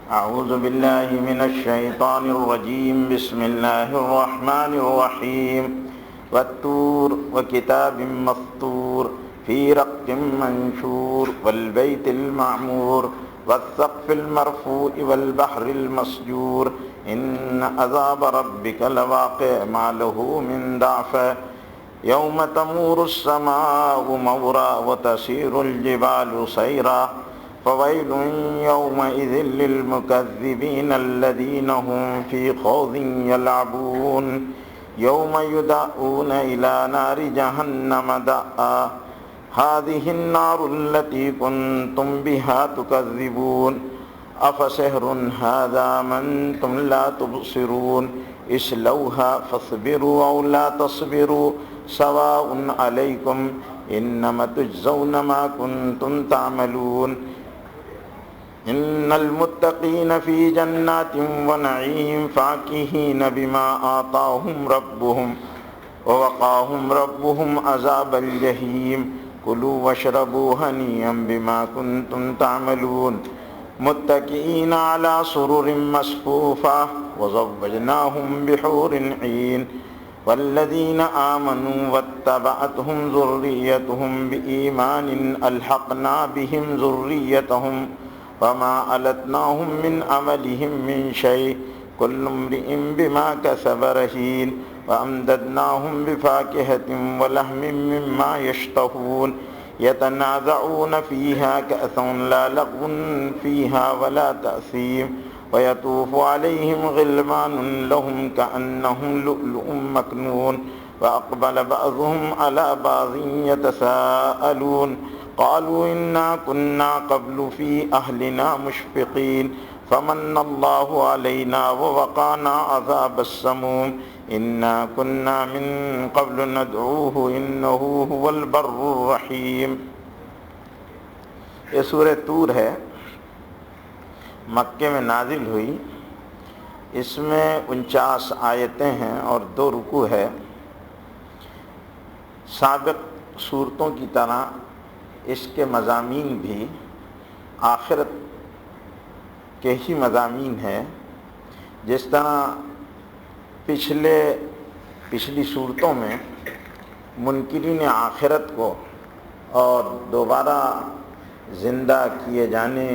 أعوذ بالله من الشيطان الرجيم بسم الله الرحمن الرحيم والطور وكتاب مسطور في رق منشور والبيت المعمور والسقف المرفوع والبحر المسجور إن عذاب ربك لواقع ما له من دافع يوم تمور السماء مورا وتسير الجبال سيرا فويل يومئذ للمكذبين الذين هم في خوض يلعبون يوم يدعون إلى نار جهنم دعا هذه النار التي كنتم بها تكذبون أفسحر هذا من أنتم لا تبصرون اصلوها فاصبروا أو لا تصبروا سواء عليكم إنما تجزون ما كنتم تعملون إن المتقين في جنات ونعيم فاكهين بما آتاهم ربهم ووقاهم ربهم عذاب الجحيم كلوا واشربوا هنيئا بما كنتم تعملون متكئين على سرر مصفوفة وزوجناهم بحور عين والذين آمنوا واتبعتهم ذريتهم بإيمان ألحقنا بهم ذريتهم وما ألتناهم من عملهم من شيء كل امرئ بما كسب رهين وأمددناهم بفاكهة ولحم مما يشتهون يتنازعون فيها كأسا لا لغو فيها ولا تأثيم ويطوف عليهم غلمان لهم كأنهم لؤلؤ مكنون وأقبل بعضهم على بعض يتساءلون قالوا إنا كنا قبل في أهلنا مشفقين فمن الله علينا ووقانا عذاب السموم إنا كنا من قبل ندعوه إنه هو البر الرحيم۔ یہ سورہ طور ہے، مکے میں نازل ہوئی، اس میں 49 آیتیں ہیں اور 2 رکوع ہے۔ سابق صورتوں کی طرح اس کے مضامین بھی آخرت کے ہی مضامین ہیں، جس طرح پچھلی صورتوں میں منکرین آخرت کو اور دوبارہ زندہ کیے جانے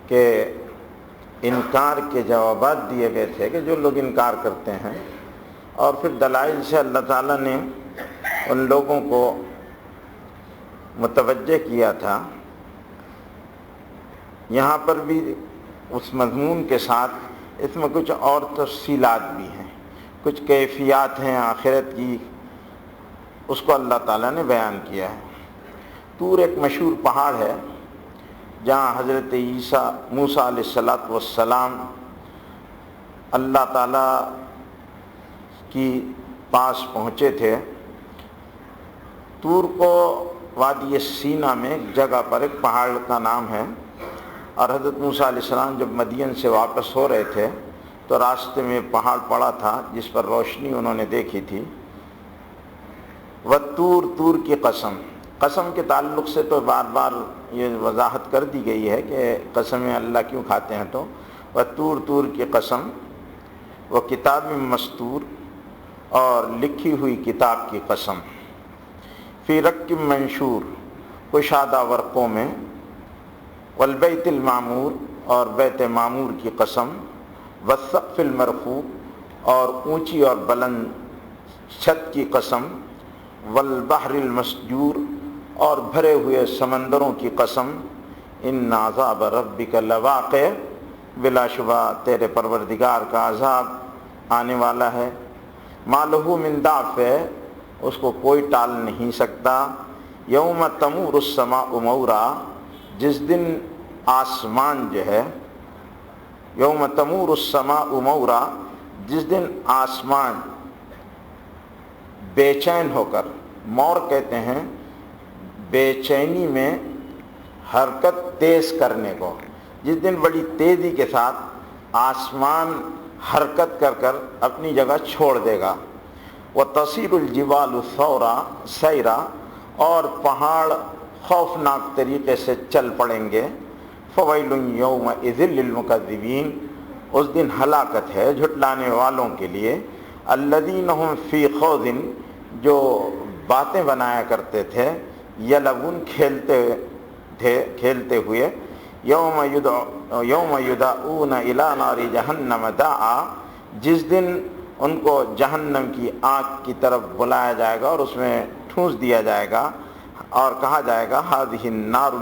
کے انکار کے جوابات دیے گئے تھے کہ جو لوگ انکار کرتے ہیں، اور پھر دلائل سے اللہ تعالیٰ نے ان لوگوں کو متوجہ کیا تھا۔ یہاں پر بھی اس مضمون کے ساتھ اس میں کچھ اور تفصیلات بھی ہیں، کچھ کیفیات ہیں آخرت کی، اس کو اللہ تعالیٰ نے بیان کیا ہے۔ طور ایک مشہور پہاڑ ہے جہاں حضرت موسیٰ علیہ السلام اللہ تعالیٰ کی پاس پہنچے تھے۔ طور کو وادی سینا میں ایک جگہ پر ایک پہاڑ کا نام ہے، اور حضرت موسیٰ علیہ السلام جب مدین سے واپس ہو رہے تھے تو راستے میں پہاڑ پڑا تھا جس پر روشنی انہوں نے دیکھی تھی۔ وَالطور، طور کی قسم کے تعلق سے تو بار بار یہ وضاحت کر دی گئی ہے کہ قسمیں اللہ کیوں کھاتے ہیں، تو وَالطور کی قسم، وہ کتاب مستور اور لکھی ہوئی کتاب کی قسم، فی رق منشور، کشادہ ورقوں میں، والبیت المعمور، اور بیت معمور کی قسم، والسقف المرفوع، اور اونچی اور بلند چھت کی قسم، والبحر المسجور، اور بھرے ہوئے سمندروں کی قسم، ان عذاب ربک لواقع، بلا شبہ تیرے پروردگار کا عذاب آنے والا ہے، ما لہ من دافع، اس کو کوئی ٹال نہیں سکتا، یوم تمور السماء مورا، جس دن آسمان جو ہے، یوم تمور السماء مورا، جس دن آسمان بے چین ہو کر، مور کہتے ہیں بے چینی میں حرکت تیز کرنے کو، جس دن بڑی تیزی کے ساتھ آسمان حرکت کر کر اپنی جگہ چھوڑ دے گا، وَتَصِيرُ الْجِبَالُ سَيْرًا، اور پہاڑ خوفناک طریقے سے چل پڑیں گے، فویل یومئذ للمکذبین، اس دن ہلاکت ہے جھٹلانے والوں کے لیے، الذین هم فی خوض، جو باتیں بنایا کرتے تھے، یلعبون کھیلتے ہوئے، یوم یدعون الی نار جہنم دعا، جس دن ان کو جہنم کی آگ کی طرف بلایا جائے گا اور اس میں ٹھونس دیا جائے گا اور کہا جائے گا ہذہ النار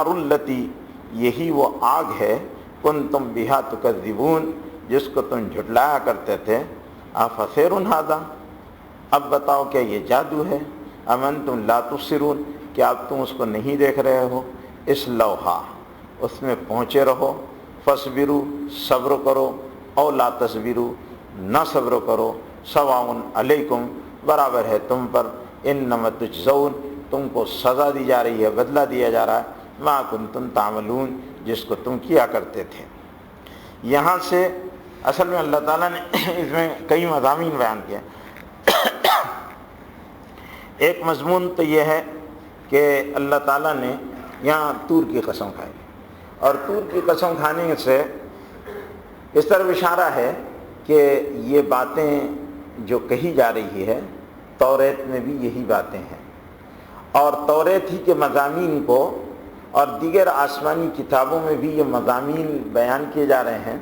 التی، یہی وہ آگ ہے، کنتم بہا تکذبون، جس کو تم جھٹلایا کرتے تھے، افسحر ھذا، اب بتاؤ کیا یہ جادو ہے، ام انتم لا تبصرون، کیا اب تم اس کو نہیں دیکھ رہے ہو، اصلوھا، اس میں پہنچے رہو، فاصبروا، صبر کرو، او لا تصبروا، نہ صبر کرو، سواء علیکم، برابر ہے تم پر، انما تجزون، تم کو سزا دی جا رہی ہے، بدلہ دیا جا رہا ہے، ما کنتم تعملون، جس کو تم کیا کرتے تھے۔ یہاں سے اصل میں اللہ تعالیٰ نے اس میں کئی مضامین بیان کیے۔ ایک مضمون تو یہ ہے کہ اللہ تعالیٰ نے یہاں طور کی قسم کھائی، اور طور کی قسم کھانے سے اس طرح اشارہ ہے کہ یہ باتیں جو کہی جا رہی ہے توریت میں بھی یہی باتیں ہیں، اور توریت ہی کے مضامین کو اور دیگر آسمانی کتابوں میں بھی یہ مضامین بیان کیے جا رہے ہیں،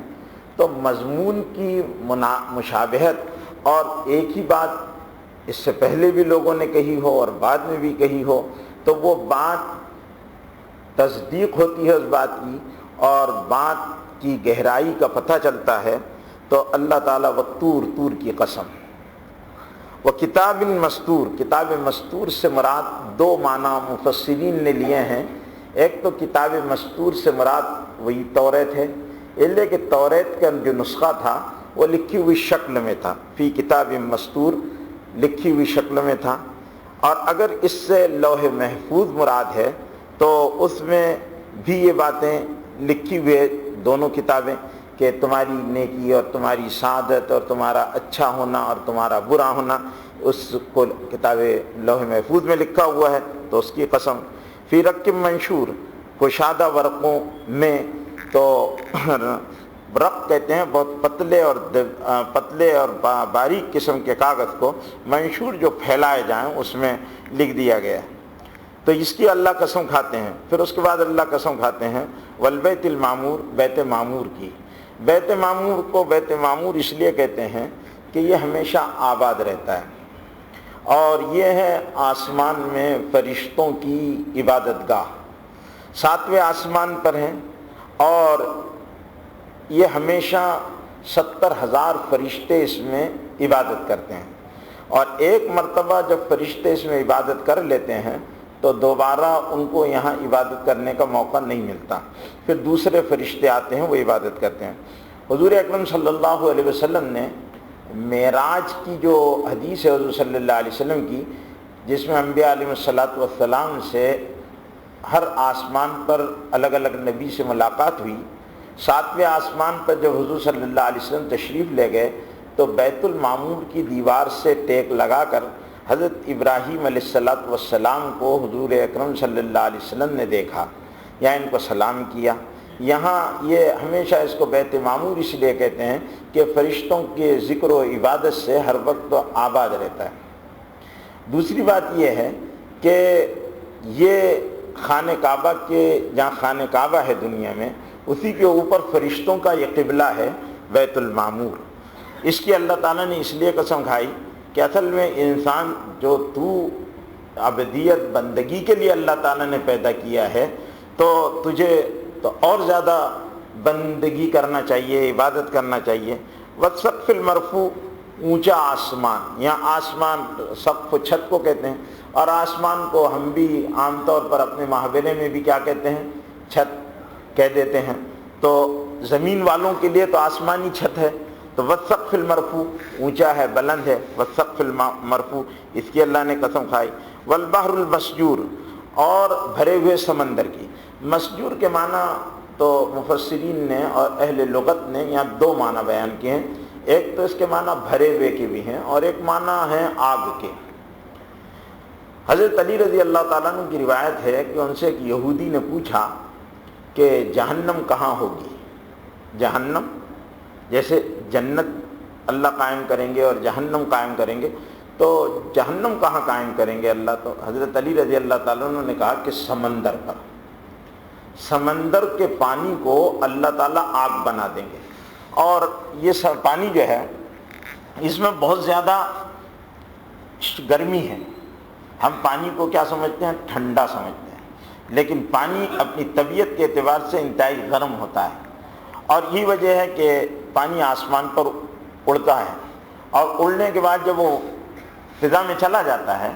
تو مضمون کی مشابہت اور ایک ہی بات اس سے پہلے بھی لوگوں نے کہی ہو اور بعد میں بھی کہی ہو، تو وہ بات تصدیق ہوتی ہے اس بات کی، اور بات کی گہرائی کا پتہ چلتا ہے۔ تو اللہ تعالیٰ طور کی قسم، وہ کتاب مسطور، کتاب مسطور سے مراد دو معنی مفسرین نے لیے ہیں۔ ایک تو کتاب مسطور سے مراد وہی توریت ہے، اس لیے کہ توریت کا جو نسخہ تھا وہ لکھی ہوئی شکل میں تھا، فی کتاب مسطور، لکھی ہوئی شکل میں تھا، اور اگر اس سے لوح محفوظ مراد ہے تو اس میں بھی یہ باتیں لکھی ہوئے دونوں کتابیں کہ تمہاری نیکی اور تمہاری سعادت اور تمہارا اچھا ہونا اور تمہارا برا ہونا، اس کو کتاب لوح محفوظ میں لکھا ہوا ہے، تو اس کی قسم۔ فی رق منشور، کشادہ ورقوں میں، تو رق کہتے ہیں بہت پتلے اور باریک قسم کے کاغذ کو، منشور جو پھیلائے جائیں اس میں لکھ دیا گیا، تو اس کی اللہ قسم کھاتے ہیں۔ پھر اس کے بعد اللہ قسم کھاتے ہیں والبیت المعمور، بیت معمور کی۔ بیت معمور کو بیت معمور اس لیے کہتے ہیں کہ یہ ہمیشہ آباد رہتا ہے، اور یہ ہے آسمان میں فرشتوں کی عبادت گاہ، 7ویں آسمان پر ہیں، اور یہ ہمیشہ 70,000 فرشتے اس میں عبادت کرتے ہیں، اور ایک مرتبہ جب فرشتے اس میں عبادت کر لیتے ہیں تو دوبارہ ان کو یہاں عبادت کرنے کا موقع نہیں ملتا، پھر دوسرے فرشتے آتے ہیں وہ عبادت کرتے ہیں۔ حضور اکرم صلی اللہ علیہ وسلم نے معراج کی جو حدیث ہے حضور صلی اللہ علیہ وسلم کی، جس میں انبیاء علیہ الصلاۃ سے ہر آسمان پر الگ الگ نبی سے ملاقات ہوئی، 7ویں آسمان پر جب حضور صلی اللہ علیہ وسلم تشریف لے گئے تو بیت المعمور کی دیوار سے ٹیک لگا کر حضرت ابراہیم علیہ السلام کو حضور اکرم صلی اللہ علیہ وسلم نے دیکھا یا ان کو سلام کیا۔ یہاں یہ ہمیشہ اس کو بیت معمور اس لیے کہتے ہیں کہ فرشتوں کے ذکر و عبادت سے ہر وقت آباد رہتا ہے۔ دوسری بات یہ ہے کہ یہ خانہ کعبہ کے، جہاں خانہ کعبہ ہے دنیا میں، اسی کے اوپر فرشتوں کا یہ قبلہ ہے بیت المعمور۔ اس کی اللہ تعالیٰ نے اس لیے قسم کھائی کہ اصل میں انسان جو تو عبدیت بندگی کے لیے اللہ تعالیٰ نے پیدا کیا ہے، تو تجھے تو اور زیادہ بندگی کرنا چاہیے، عبادت کرنا چاہیے۔ والسقف المرفوع، اونچا آسمان، یہاں آسمان سقف چھت کو کہتے ہیں، اور آسمان کو ہم بھی عام طور پر اپنے محاورے میں بھی کیا کہتے ہیں، چھت کہہ دیتے ہیں، تو زمین والوں کے لیے تو آسمانی چھت ہے، تو والسقف المرفوع، اونچا ہے، بلند ہے، والسقف المرفوع، اس کی اللہ نے قسم کھائی۔ والبحر المسجور، اور بھرے ہوئے سمندر کی۔ مسجور کے معنی تو مفسرین نے اور اہل لغت نے یہاں دو معنی بیان کیے ہیں، ایک تو اس کے معنی بھرے ہوئے کے بھی ہیں اور ایک معنی ہے آگ کے۔ حضرت علی رضی اللہ تعالیٰ عنہ کی روایت ہے کہ ان سے ایک یہودی نے پوچھا کہ جہنم کہاں ہوگی؟ جہنم جیسے جنت اللہ قائم کریں گے اور جہنم قائم کریں گے، تو جہنم کہاں قائم کریں گے اللہ؟ تو حضرت علی رضی اللہ تعالیٰ عنہ نے کہا کہ سمندر پر، سمندر کے پانی کو اللہ تعالیٰ آگ بنا دیں گے، اور یہ پانی جو ہے اس میں بہت زیادہ گرمی ہے۔ ہم پانی کو کیا سمجھتے ہیں؟ ٹھنڈا سمجھتے ہیں، لیکن پانی اپنی طبیعت کے اعتبار سے انتہائی گرم ہوتا ہے، اور یہی وجہ ہے کہ پانی آسمان پر اڑتا ہے، اور اڑنے کے بعد جب وہ فضا میں چلا جاتا ہے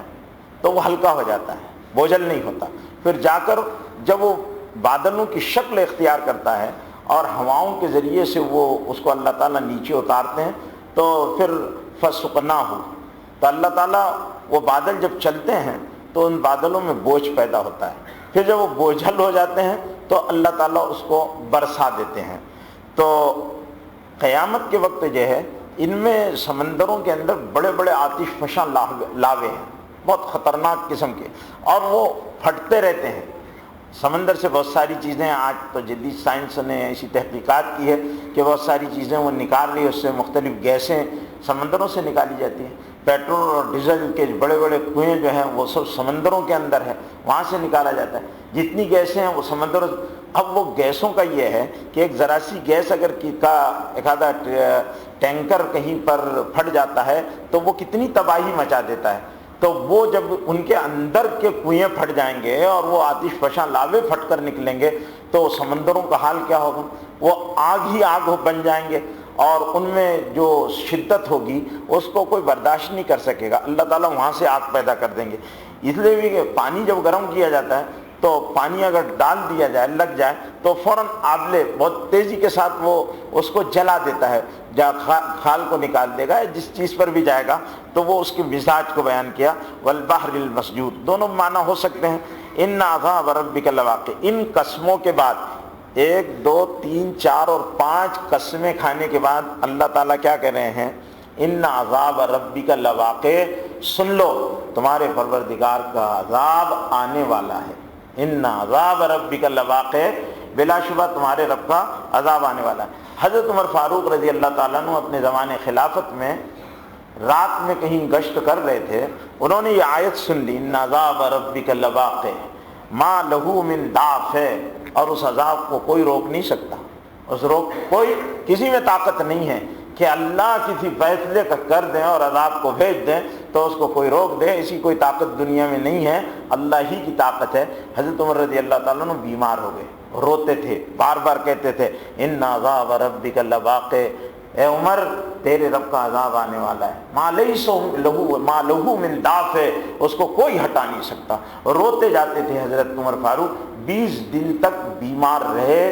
تو وہ ہلکا ہو جاتا ہے، بوجھل نہیں ہوتا، پھر جا کر جب وہ بادلوں کی شکل اختیار کرتا ہے اور ہواؤں کے ذریعے سے وہ اس کو اللہ تعالیٰ نیچے اتارتے ہیں، تو پھر فسقناہ، تو اللہ تعالیٰ وہ بادل جب چلتے ہیں تو ان بادلوں میں بوجھ پیدا ہوتا ہے، پھر جب وہ بوجھل ہو جاتے ہیں تو اللہ تعالیٰ اس کو برسا دیتے ہیں۔ تو قیامت کے وقت جو ہے ان میں سمندروں کے اندر بڑے بڑے آتش فشاں لاوے ہیں، بہت خطرناک قسم کے، اور وہ پھٹتے رہتے ہیں۔ سمندر سے بہت ساری چیزیں، آج تو جدید سائنس نے ایسی تحقیقات کی ہے کہ بہت ساری چیزیں وہ نکال رہی ہے، اس سے مختلف گیسیں سمندروں سے نکالی جاتی ہیں۔ پیٹرول اور ڈیزل کے بڑے بڑے کنویں جو ہیں وہ سب سمندروں کے اندر ہے، وہاں سے نکالا جاتا ہے۔ جتنی گیسیں ہیں وہ سمندروں، اب وہ گیسوں کا یہ ہے کہ ایک ذرا سی گیس اگر ایک آدھا ٹینکر کہیں پر پھٹ جاتا ہے تو وہ کتنی تباہی مچا دیتا ہے۔ تو وہ جب ان کے اندر کے کنویں پھٹ جائیں گے اور وہ آتش فشاں لاوے پھٹ کر نکلیں گے تو سمندروں کا حال کیا ہوگا؟ وہ آگ ہی آگ بن جائیں گے، اور ان میں جو شدت ہوگی اس کو کوئی برداشت نہیں کر سکے گا، اللہ تعالیٰ وہاں سے آگ پیدا کر دیں گے۔ اس لیے بھی کہ پانی جب گرم کیا جاتا ہے تو پانی اگر ڈال دیا جائے، لگ جائے، تو فوراً آبلے بہت تیزی کے ساتھ وہ اس کو جلا دیتا ہے، کھال کو نکال دے گا، جس چیز پر بھی جائے گا تو وہ اس کے مزاج کو بیان کیا۔ والبحر المسجور، دونوں معنی ہو سکتے ہیں۔ ان عذاب ربک لواقع، ان قسموں کے بعد 1 2 3 4 اور 5 قسمیں کھانے کے بعد اللہ تعالیٰ کیا کہہ رہے ہیں؟ ان عذاب ربک لواقع، سن لو تمہارے پروردگار کا عذاب آنے والا ہے۔ ان عذاب ربک لواقع، بلا شبہ تمہارے رب کا عذاب آنے والا ہے۔ حضرت عمر فاروق رضی اللہ تعالیٰ عنہ اپنے زمانے خلافت میں رات میں کہیں گشت کر رہے تھے، انہوں نے یہ آیت سن لی، ان عذاب ربک لواقع ما لہ من دافع، اور اس عذاب کو کوئی روک نہیں سکتا، کوئی کسی میں طاقت نہیں ہے کہ اللہ کسی فیصلے کا کر دیں اور عذاب کو بھیج دیں تو اس کو کوئی روک دے، ایسی کوئی طاقت دنیا میں نہیں ہے، اللہ ہی کی طاقت ہے۔ حضرت عمر رضی اللہ تعالیٰ عنہ بیمار ہو گئے، روتے تھے، بار بار کہتے تھے ان عذاب ربک لواقع، اے عمر تیرے رب کا عذاب آنے والا ہے، ما لہ من دافع، اس کو کوئی ہٹا نہیں سکتا۔ روتے جاتے تھے حضرت عمر فاروق، 20 دن تک بیمار رہے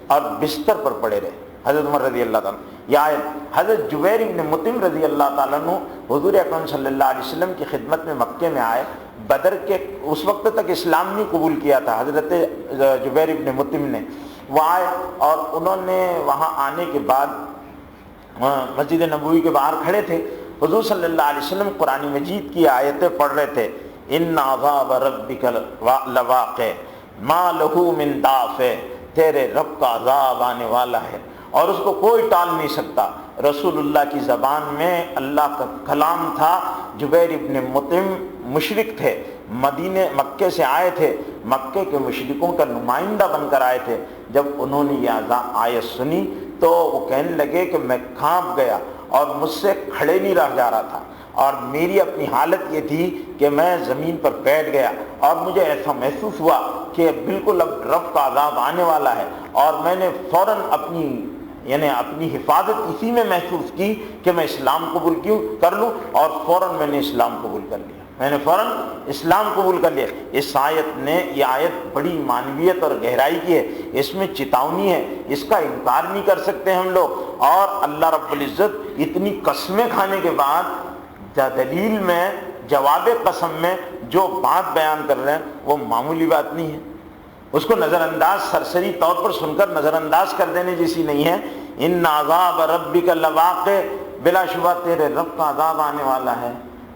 اور بستر پر پڑے رہے حضرت عمر رضی اللہ تعالیٰ۔ یہ آیت حضرت جبیر بن مطعم رضی اللہ تعالیٰ عنہ حضور اکرم صلی اللہ علیہ وسلم کی خدمت میں مکے میں آئے، بدر کے اس وقت تک اسلام نہیں قبول کیا تھا حضرت جبیر بن مطعم نے، وہ آئے اور انہوں نے وہاں آنے کے بعد مسجد نبوی کے باہر کھڑے تھے، حضور صلی اللہ علیہ وسلم قرآن مجید کی آیتیں پڑھ رہے تھے، ان عذاب ربک لواقع ما لہ من دافع، تیرے رب کا عذاب آنے والا ہے اور اس کو کوئی ٹال نہیں سکتا۔ رسول اللہ کی زبان میں اللہ کا کلام تھا۔ جبیر ابن مطعم مشرک تھے، مکے سے آئے تھے، مکے کے مشرکوں کا نمائندہ بن کر آئے تھے۔ جب انہوں نے یہ آیت سنی تو وہ کہنے لگے کہ میں کانپ گیا اور مجھ سے کھڑے نہیں رہ جا رہا تھا، اور میری اپنی حالت یہ تھی کہ میں زمین پر بیٹھ گیا، اور مجھے ایسا محسوس ہوا کہ بالکل اب رب کا عذاب آنے والا ہے، اور میں نے فوراً اپنی حفاظت اسی میں محسوس کی کہ میں اسلام قبول کر لوں، اور فوراً میں نے اسلام قبول کر لیا، میں نے فوراً اسلام قبول کر لیا۔ اس آیت نے، یہ آیت بڑی معنویت اور گہرائی کی ہے، اس میں چتاونی ہے، اس کا انکار نہیں کر سکتے ہم لوگ۔ اور اللہ رب العزت اتنی قسمیں کھانے کے بعد دلیل میں، جواب قسم میں جو بات بیان کر رہے ہیں وہ معمولی بات نہیں ہے، اس کو نظر انداز، سرسری طور پر سن کر نظر انداز کر دینے جیسی نہیں ہے۔ ان عذاب ربک لواقع، بلا شبہ تیرے رب کا عذاب آنے والا ہے،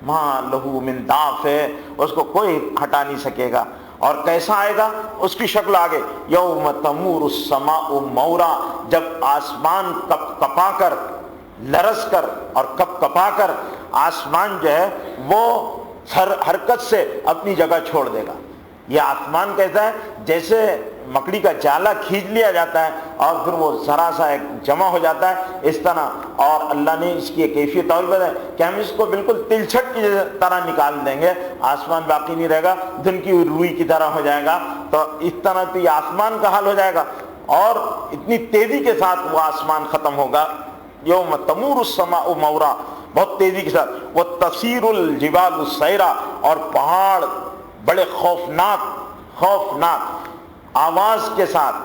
ما لہو من دافع، اس کو کوئی ہٹا نہیں سکے گا۔ اور کیسا آئے گا؟ اس کی شکل آگے، یوم تمور السماء مورا، جب آسمان کپ کپا کر، لرز کر اور کپ کپا کر آسمان جو ہے وہ حرکت سے اپنی جگہ چھوڑ دے گا۔ یہ آسمان کیسا ہے؟ جیسے مکڑی کا جالا کھینچ لیا جاتا ہے اور پھر وہ ذرا سا ایک جمع ہو جاتا ہے، اس طرح۔ اور اللہ نے اس کی ایک کیفیت اور بتائی کہ ہم اس کو بالکل تلچھٹ کی طرح نکال دیں گے، آسمان باقی نہیں رہے گا، دھن کی روئی کی طرح ہو جائے گا۔ تو اس طرح تو یہ آسمان کا حال ہو جائے گا، اور اتنی تیزی کے ساتھ وہ آسمان ختم ہوگا۔ یوم تمور السماء مورا، بہت تیزی کے ساتھ، وتسیر الجبال سیرا، اور پہاڑ بڑے خوفناک آواز کے ساتھ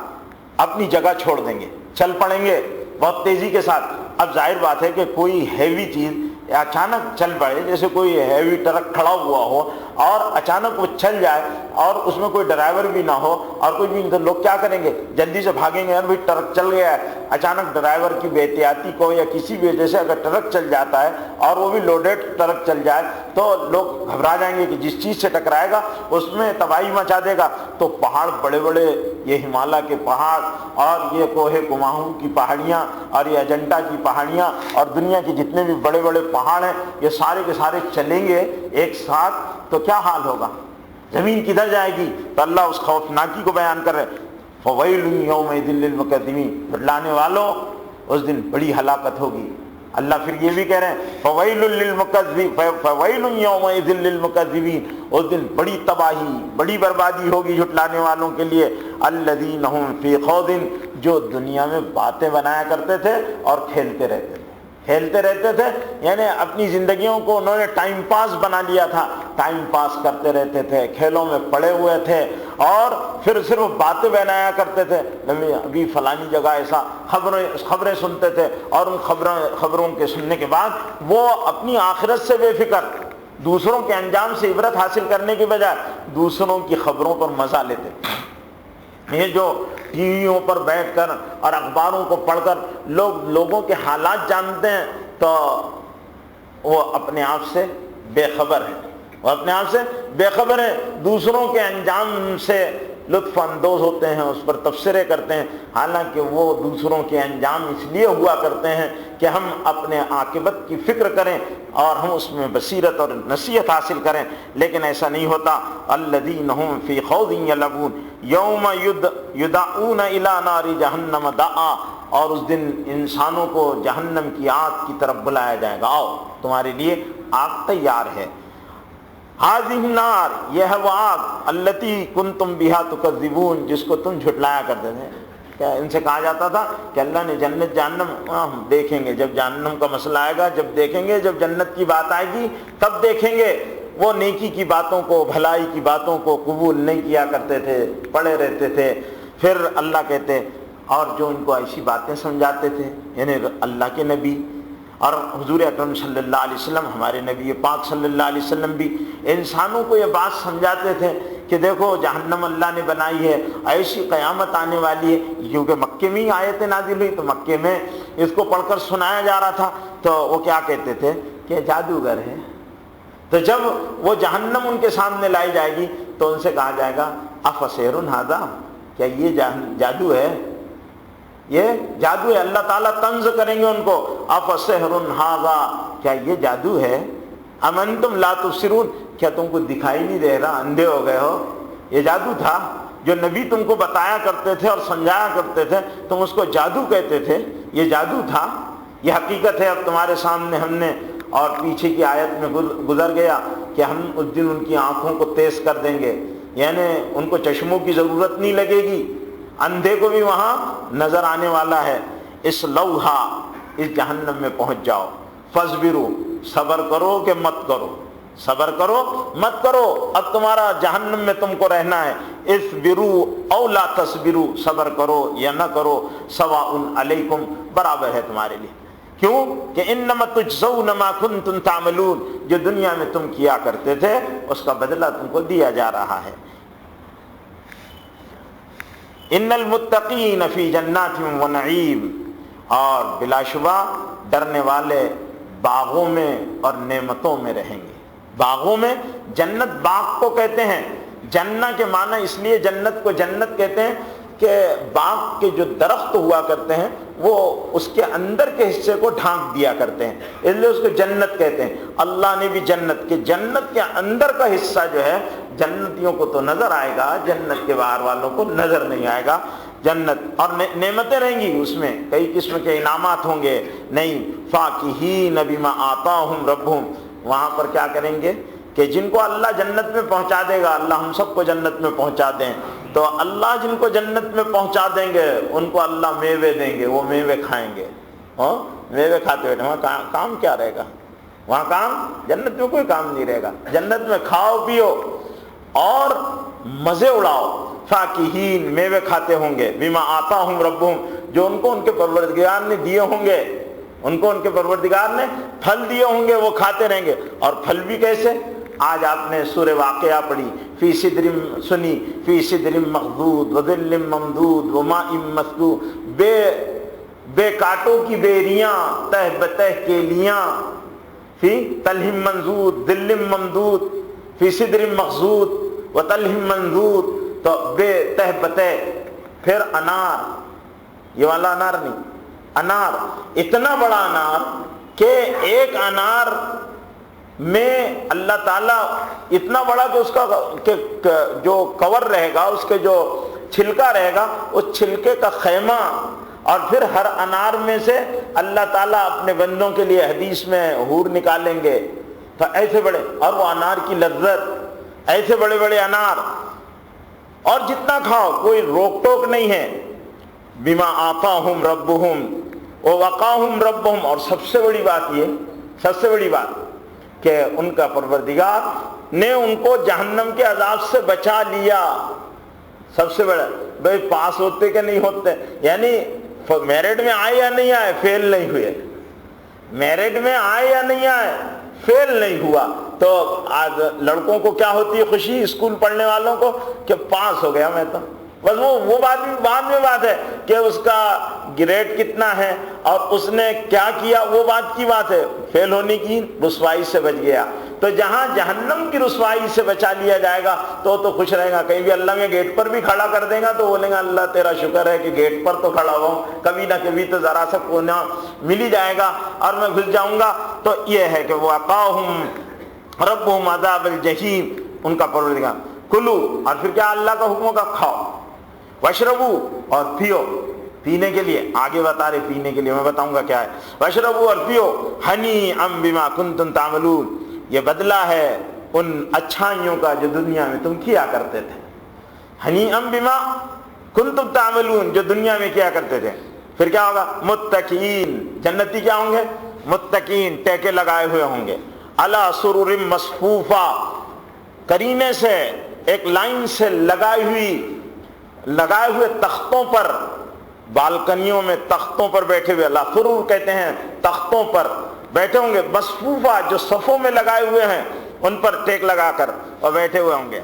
اپنی جگہ چھوڑ دیں گے، چل پڑیں گے بہت تیزی کے ساتھ۔ اب ظاہر بات ہے کہ کوئی ہیوی چیز اچانک چل پڑے، جیسے کوئی ہیوی ٹرک کھڑا ہوا ہو اور اچانک وہ چل جائے اور اس میں کوئی ڈرائیور بھی نہ ہو اور کوئی بھی، تو لوگ کیا کریں گے؟ جلدی سے بھاگیں گے، یار بھائی ٹرک چل گیا ہے۔ اچانک ڈرائیور کی بے احتیاطی کو یا کسی بھی وجہ سے اگر ٹرک چل جاتا ہے اور وہ بھی لوڈیڈ ٹرک چل جائے تو لوگ گھبرا جائیں گے کہ جس چیز سے ٹکرائے گا اس میں تباہی مچا دے گا۔ تو پہاڑ بڑے بڑے، یہ ہمالیہ کے پہاڑ اور یہ کوہ کماہوں کی پہاڑیاں اور یہ اجنٹا کی پہاڑیاں اور دنیا کے جتنے بھی بڑے بڑے پہاڑ ہیں، یہ سارے کے سارے چلیں گے ایک ساتھ، تو کیا حال ہوگا؟ زمین کدھر جائے گی؟ تو اللہ اس خوفناکی کو بیان کر رہے، فویل یومئذ للمکذبین، جھٹلانے والوں اس دن بڑی ہلاکت ہوگی۔ اللہ پھر یہ بھی کہہ رہے ہیں فویل للمکذبین، فویل یومئذ للمکذبین، اس دن بڑی تباہی، بڑی بربادی ہوگی جھٹلانے والوں کے لیے، الذین هم فی خوض، جو دنیا میں باتیں بنایا کرتے تھے اور کھیلتے رہتے تھے، یعنی اپنی زندگیوں کو انہوں نے ٹائم پاس بنا لیا تھا، ٹائم پاس کرتے رہتے تھے، کھیلوں میں پڑے ہوئے تھے اور پھر صرف باتیں بنایا کرتے تھے، ابھی فلانی جگہ ایسا، خبریں سنتے تھے، اور ان خبروں کے سننے کے بعد وہ اپنی آخرت سے بے فکر، دوسروں کے انجام سے عبرت حاصل کرنے کی بجائے دوسروں کی خبروں پر مزہ لیتے۔ یہ جو ٹی ویوں پر بیٹھ کر اور اخباروں کو پڑھ کر لوگوں کے حالات جانتے ہیں، تو وہ اپنے آپ سے بے خبر ہیں، دوسروں کے انجام سے لطف اندوز ہوتے ہیں، اس پر تبصرے کرتے ہیں، حالانکہ وہ دوسروں کے انجام اس لیے ہوا کرتے ہیں کہ ہم اپنے عاقبت کی فکر کریں اور ہم اس میں بصیرت اور نصیحت حاصل کریں، لیکن ایسا نہیں ہوتا۔ الذین هم فی خوض یلعبون یوم یدعون الی نار جہنم دعا، اور اس دن انسانوں کو جہنم کی آگ کی طرف بلایا جائے گا، آؤ تمہارے لیے آگ تیار ہے۔ ہذہ النار، یہ ہے وہ آگ، التی کنتم بہا تکذبون، جس کو تم جھٹلایا کرتے تھے۔ کیا ان سے کہا جاتا تھا کہ اللہ نے جنت جہنم ہم دیکھیں گے، جب جہنم کا مسئلہ آئے گا جب دیکھیں گے، جب جنت کی بات آئے گی تب دیکھیں گے۔ وہ نیکی کی باتوں کو، بھلائی کی باتوں کو قبول نہیں کیا کرتے تھے، پڑے رہتے تھے۔ پھر اللہ کہتے، اور جو ان کو ایسی باتیں سمجھاتے تھے، یعنی اللہ کے نبی اور حضور اکرم صلی اللہ علیہ وسلم، ہمارے نبی پاک صلی اللہ علیہ وسلم بھی انسانوں کو یہ بات سمجھاتے تھے کہ دیکھو جہنم اللہ نے بنائی ہے، ایسی قیامت آنے والی ہے، کیونکہ مکے میں ہی آیتیں نازل ہوئی تو مکے میں اس کو پڑھ کر سنایا جا رہا تھا، تو وہ کیا کہتے تھے کہ جادوگر ہے۔ تو جب وہ جہنم ان کے سامنے لائی جائے گی تو ان سے کہا جائے گا افسحر ھذا، کیا یہ جادو ہے؟ یہ جادو ہے۔ اللہ تعالیٰ طنز کریں گے ان کو، افسحر ھذا، کیا یہ جادو ہے؟ ام انتم لا تبصرون، کیا تم کو دکھائی نہیں دے رہا، اندھے ہو گئے ہو؟ یہ جادو تھا جو نبی تم کو بتایا کرتے تھے اور سمجھایا کرتے تھے، تم اس کو جادو کہتے تھے، یہ جادو تھا، یہ حقیقت ہے اب تمہارے سامنے ہم نے۔ اور پیچھے کی آیت میں گزر گیا کہ ہم اس دن ان کی آنکھوں کو تیز کر دیں گے، یعنی ان کو چشموں کی ضرورت نہیں لگے گی، اندھے کو بھی وہاں نظر آنے والا ہے۔ اس لوہا، اس جہنم میں پہنچ جاؤ، فاصبروا، صبر کرو کہ مت کرو، صبر کرو مت کرو، اب تمہارا جہنم میں تم کو رہنا ہے۔ اصبروا او لا تصبروا، صبر کرو یا نہ کرو، سواء علیکم، برابر ہے تمہارے لیے۔ کیوں کہ انما تجزون ما کنتم تعملون، جو دنیا میں تم کیا کرتے تھے اس کا بدلہ تم کو دیا جا رہا ہے۔ ان المتقین فی جنات و نعیم، اور بلا شبہ ڈرنے والے باغوں میں اور نعمتوں میں رہیں گے۔ باغوں میں، جنت باغ کو کہتے ہیں، جنہ کے معنی اس لیے جنت کو جنت کہتے ہیں کہ باغ کے جو درخت ہوا کرتے ہیں وہ اس کے اندر کے حصے کو ڈھانک دیا کرتے ہیں، اس لیے اس کو جنت کہتے ہیں۔ اللہ نے بھی جنت کے اندر کا حصہ جو ہے جنتیوں کو تو نظر آئے گا، جنت کے باہر والوں کو نظر نہیں آئے گا۔ جنت اور نعمتیں رہیں گی، اس میں کئی قسم کے انعامات ہوں گے، نہیں فاکہین بما آتاہم ربہم، وہاں پر کیا کریں گے کہ جن کو اللہ جنت میں پہنچا دے گا، اللہ ہم سب کو جنت میں پہنچا دیں، تو اللہ جن کو جنت میں پہنچا دیں گے ان کو اللہ میوے دیں گے، وہ میوے کھائیں گے، میوے کھاتے ہوئے وہاں کام کیا رہے گا؟ وہاں کام، جنت میں کوئی کام نہیں رہے گا، جنت میں کھاؤ پیو اور مزے اڑاؤ، فاکہین میوے کھاتے ہوں گے، بما آتاہم ربہم جو ان کو ان کے پروردگار نے دیے ہوں گے، ان کو ان کے پروردگار نے پھل دیے ہوں گے، وہ کھاتے رہیں گے۔ اور پھل بھی کیسے؟ آج آپ نے سورہ واقعہ پڑھی، فی صدر سنی، فی صدر مخضود وظل ممدود وماء مسکوب، بے کانٹوں کی بیریاں، تہ بتہ کیلیاں، فی طلح منضود ظل ممدود، فی صدر مخضود وطلح منضود، تو بے تہ بتہ، پھر انار، یہ والا انار نہیں، انار، اتنا بڑا انار کہ ایک انار میں اللہ تعالیٰ اتنا بڑا کہ اس کا جو کور رہے گا، اس کے جو چھلکا رہے گا، اس چھلکے کا خیمہ، اور پھر ہر انار میں سے اللہ تعالیٰ اپنے بندوں کے لیے حدیث میں حور نکالیں گے، تو ایسے بڑے، اور وہ انار کی لذت، ایسے بڑے بڑے انار، اور جتنا کھاؤ کوئی روک ٹوک نہیں ہے۔ بما آتاہم ربہم ووقاہم ربہم، اور سب سے بڑی بات یہ، سب سے بڑی بات کہ ان کا پروردگار نے ان کو جہنم کے عذاب سے بچا لیا۔ سب سے بڑا بھائی پاس ہوتے کہ نہیں ہوتے، یعنی میرٹ میں آئے یا نہیں آئے، فیل نہیں ہوئے، میرٹ میں آئے یا نہیں آئے، فیل نہیں ہوا، تو آج لڑکوں کو کیا ہوتی ہے خوشی، اسکول پڑھنے والوں کو، کہ پاس ہو گیا میں تو، بس وہ بات بھی بعد میں بات ہے کہ اس کا گریڈ کتنا ہے اور اس نے کیا کیا، وہ بات کی بات ہے، فیل ہونے کی رسوائی سے بچ گیا۔ تو جہاں جہنم کی رسوائی سے بچا لیا جائے گا تو خوش رہے گا، کہیں بھی اللہ میں گیٹ پر بھی کھڑا کر دے گا تو بولیں گا اللہ تیرا شکر ہے کہ گیٹ پر تو کھڑا ہوا ہوں، کبھی نہ کبھی تو ذرا سا کونا مل ہی جائے گا اور میں گھس جاؤں گا۔ تو یہ ہے کہ وَوَقَاهُمْ رَبُّهُمْ عَذَابَ الْجَحِيمِ، ان کا پروردگار، کلو، اور پھر کیا اللہ کا حکم کا کھاؤ، وَاشْرَبُوا، اور پیو، پینے کے لیے آگے بتا رہے، پینے کے لیے میں بتاؤں گا کیا ہے، وَاشْرَبُوا، اور پیو، ہَنِیئًا بِمَا كُنتُمْ تَعْمَلُونَ، یہ بدلہ ہے ان اچھائیوں کا جو دنیا میں تم کیا کرتے تھے، ہَنِیئًا بِمَا كُنتُمْ تَعْمَلُونَ، جو دنیا میں کیا کرتے تھے۔ پھر کیا ہوگا، متقین، جنتی کیا ہوں گے، متقین، ٹیکے لگائے ہوئے ہوں گے، علی سرر مصفوفہ، کرینے سے ایک لائن سے لگائی ہوئے تختوں پر، بالکنیوں میں تختوں پر بیٹھے ہوئے، اللہ سرور کہتے ہیں، تختوں پر بیٹھے ہوں گے، مصفوفہ جو صفوں میں لگائے ہوئے ہیں ان پر ٹیک لگا کر اور بیٹھے ہوئے ہوں گے،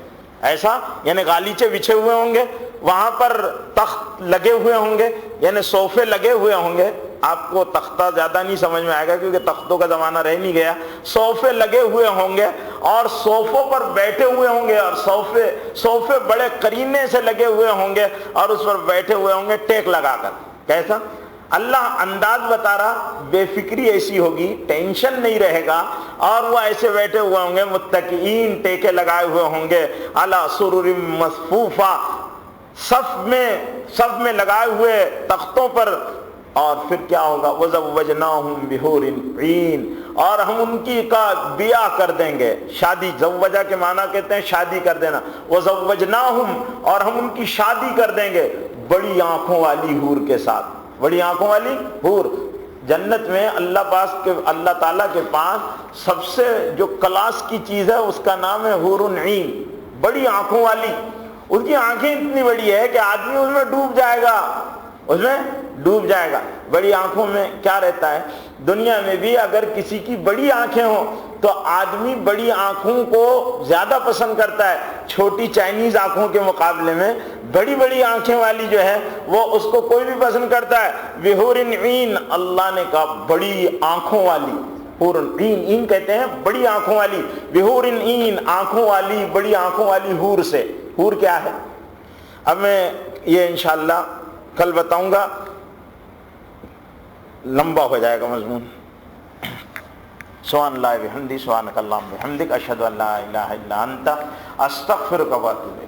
ایسا یعنی غالیچے بچھے ہوئے ہوں گے، وہاں پر تخت لگے ہوئے ہوں گے، یعنی صوفے لگے ہوئے ہوں گے۔ آپ کو تختہ زیادہ نہیں سمجھ میں آئے گا کیونکہ تختوں کا زمانہ رہ نہیں گیا، صوفے لگے ہوئے ہوں گے اور صوفوں پر بیٹھے ہوئے ہوں گے، اور صوفے بڑے قرینے سے لگے ہوئے ہوں گے اور اس پر بیٹھے ہوئے ہوں گے ٹیک لگا کر۔ کیسا اللہ انداز بتا رہا، بے فکری ایسی ہوگی، ٹینشن نہیں رہے گا، اور وہ ایسے بیٹھے ہوئے ہوں گے، متقین، ٹیکے لگائے ہوئے ہوں گے، علی سرر مصفوفہ، صف میں لگائے ہوئے تختوں پر۔ اور پھر کیا ہوگا، وَزَوَّجْنَاهُمْ بِحُورٍ عِينٍ، اور ہم ان کی کا بیاہ کر دیں گے، شادی، زوجہ کے معنی کہتے ہیں شادی کر دینا، وَزَوَّجْنَاهُمْ، اور ہم ان کی شادی کر دیں گے بڑی آنکھوں والی حور کے ساتھ، بڑی آنکھوں والی حور۔ جنت میں اللہ تعالیٰ کے پاس سب سے جو کلاس کی چیز ہے اس کا نام ہے حور عین، بڑی آنکھوں والی۔ اس کی آنکھیں اتنی بڑی ہے کہ آدمی اس میں ڈوب جائے گا، اس میں ڈوب جائے گا۔ بڑی آنکھوں میں کیا رہتا ہے، دنیا میں بھی اگر کسی کی بڑی آنکھیں ہوں تو آدمی بڑی آنکھوں کو زیادہ پسند کرتا ہے، چھوٹی چائنیز آنکھوں کے مقابلے میں بڑی آنکھیں والی جو ہے وہ اس کو کوئی بھی پسند کرتا ہے۔ بحور عین، اللہ نے کہا بڑی آنکھوں والی، حور عین، این کہتے ہیں بڑی آنکھوں والی، بحور عین، آنکھوں والی، بڑی آنکھوں والی حور سے۔ حور کیا ہے؟ اب میں یہ انشاءاللہ کل بتاؤں گا، لمبا ہو جائے گا مضمون۔ سبحان اللہ بحمدہ، سبحانک اللہم بحمدک، اشہد ان لا الہ الا انت، استغفرک و اتوب الیک۔